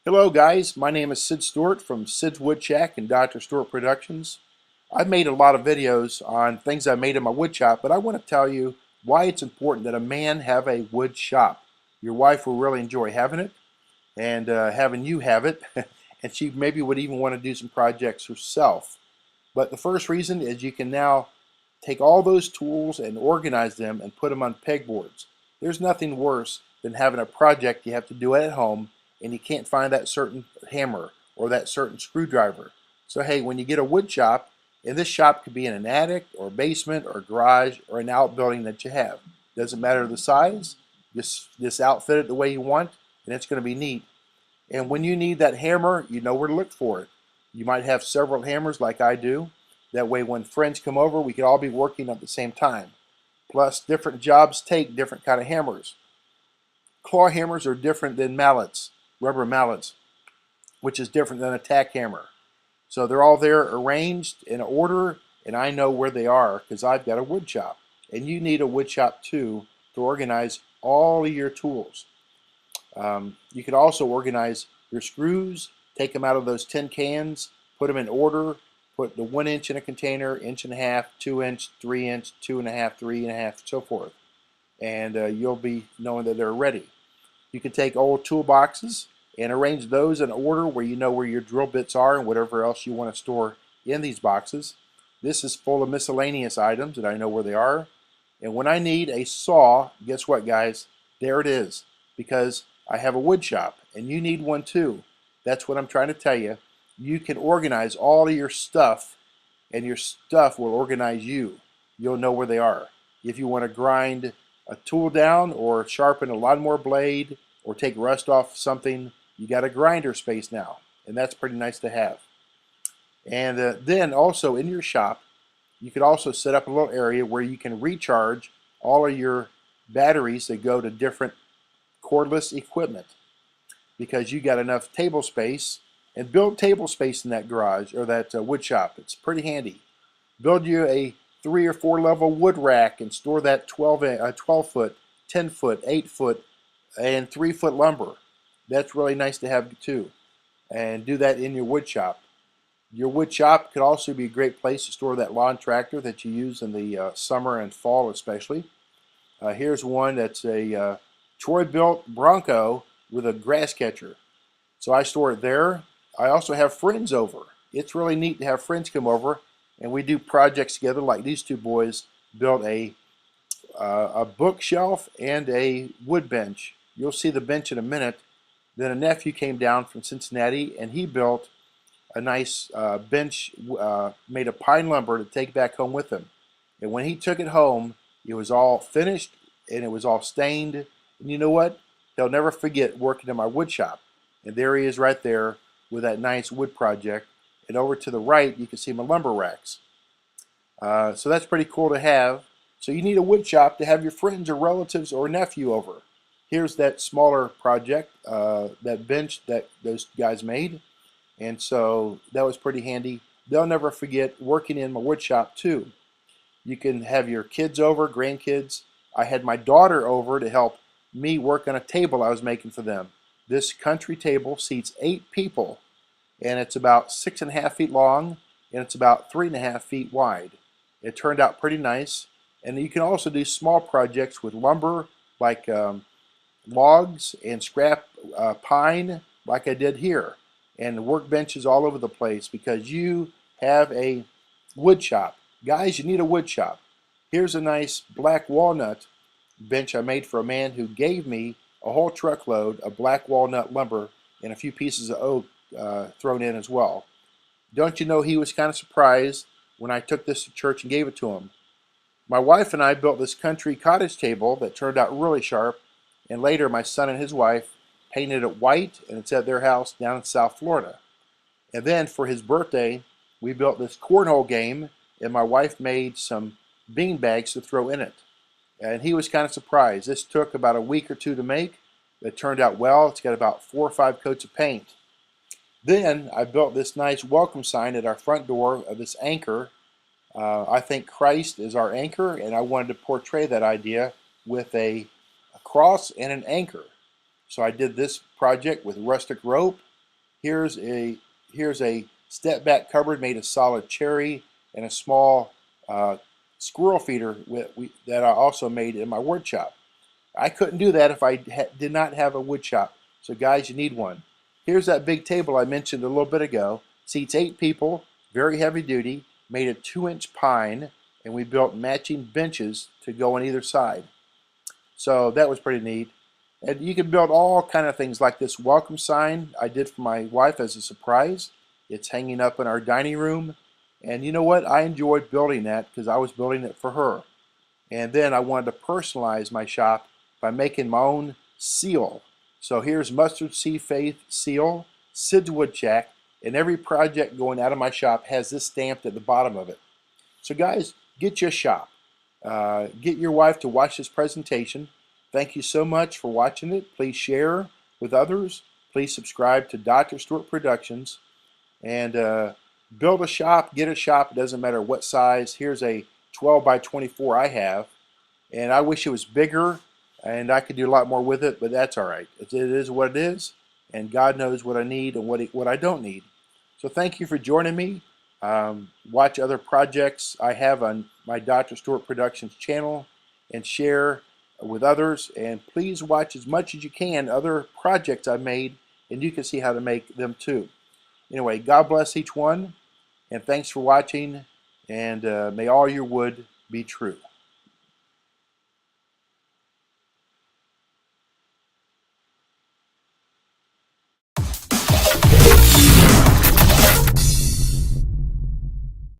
Hello guys, my name is Sid Stewart from Sid's Wood Shack and Dr. Stewart Productions. I've made a lot of videos on things I made in my wood shop, but I want to tell you why it's important that a man have a wood shop. Your wife will really enjoy having it and having you have it, and she maybe would even want to do some projects herself. But the first reason is you can now take all those tools and organize them and put them on pegboards. There's nothing worse than having a project you have to do at home and you can't find that certain hammer or that certain screwdriver. So hey, when you get a wood shop, and this shop could be in an attic or basement or garage or an outbuilding that you have. Doesn't matter the size, just outfit it the way you want and it's going to be neat. And when you need that hammer, you know where to look for it. You might have several hammers like I do. That way when friends come over, we can all be working at the same time. Plus, different jobs take different kind of hammers. Claw hammers are different than mallets, rubber mallets, which is different than a tack hammer. So they're all there arranged in order, and I know where they are because I've got a wood shop. And you need a wood shop too to organize all of your tools. You can also organize your screws, take them out of those tin cans, put them in order, put the 1 inch in a container, 1.5 inch, 2 inch, 3 inch, 2.5, 3.5, so forth. And you'll be knowing that they're ready. You can take old toolboxes and arrange those in order where you know where your drill bits are and whatever else you want to store in these boxes. This is full of miscellaneous items that I know where they are. And when I need a saw, guess what guys? There it is. Because I have a wood shop and you need one too. That's what I'm trying to tell you. You can organize all of your stuff and your stuff will organize you. You'll know where they are. If you want to grind a tool down or sharpen a lawnmower blade or take rust off something, you got a grinder space now, and that's pretty nice to have. And then also in your shop, you could also set up a little area where you can recharge all of your batteries that go to different cordless equipment because you got enough table space. And build table space in that garage or that wood shop. It's pretty handy. Build you a 3 or 4 level wood rack and store that 12 foot, 10 foot, 8 foot, and 3 foot lumber. That's really nice to have too. And do that in your wood shop. Your wood shop could also be a great place to store that lawn tractor that you use in the summer and fall especially. Here's one that's a Troy-built Bronco with a grass catcher. So I store it there. I also have friends over. It's really neat to have friends come over and we do projects together like these two boys built a bookshelf and a wood bench. You'll see the bench in a minute. Then a nephew came down from Cincinnati and he built a nice bench made of pine lumber to take back home with him. And when he took it home, it was all finished and it was all stained. And you know what? He'll never forget working in my wood shop. And there he is right there with that nice wood project. And over to the right, you can see my lumber racks. So that's pretty cool to have. So you need a wood shop to have your friends or relatives or nephew over. Here's that smaller project, that bench that those guys made. And so that was pretty handy. They'll never forget working in my wood shop too. You can have your kids over, grandkids. I had my daughter over to help me work on a table I was making for them. This country table seats 8 people, and it's about 6.5 feet long, and it's about 3.5 feet wide. It turned out pretty nice, and you can also do small projects with lumber, like logs and scrap pine, like I did here, and workbenches all over the place because you have a wood shop. Guys, you need a wood shop. Here's a nice black walnut bench I made for a man who gave me a whole truckload of black walnut lumber and a few pieces of oak thrown in as well. Don't you know he was kind of surprised when I took this to church and gave it to him. My wife and I built this country cottage table that turned out really sharp, and later my son and his wife painted it white, and it's at their house down in South Florida. And then for his birthday, we built this cornhole game, and my wife made some bean bags to throw in it. And he was kind of surprised. This took about a week or two to make. It turned out well. It's got about 4 or 5 coats of paint. Then I built this nice welcome sign at our front door of this anchor. I think Christ is our anchor, and I wanted to portray that idea with a cross and an anchor. So I did this project with rustic rope Here's a step back cupboard made of solid cherry and a small squirrel feeder that I also made in my wood shop. I couldn't do that if I did not have a wood shop. So guys, you need one. Here's that big table I mentioned a little bit ago. Seats 8 people, very heavy duty, made of 2-inch pine, and we built matching benches to go on either side. So that was pretty neat. And you can build all kind of things like this welcome sign I did for my wife as a surprise. It's hanging up in our dining room. And you know what? I enjoyed building that because I was building it for her. And then I wanted to personalize my shop by making my own seal. So here's Mustard Seed Faith seal, Sid's Wood Shack, and every project going out of my shop has this stamped at the bottom of it. So guys, get your shop. Get your wife to watch this presentation. Thank you so much for watching it. Please share with others. Please subscribe to Dr. Stewart Productions. And build a shop, get a shop. It doesn't matter what size. Here's a 12 by 24 I have. And I wish it was bigger and I could do a lot more with it, but that's all right. It is what it is. And God knows what I need and what I don't need. So thank you for joining me. Watch other projects I have on my Dr. Stewart Productions channel and share with others. And please watch as much as you can other projects I've made, and you can see how to make them too. Anyway, God bless each one, and thanks for watching, and may all your wood be true.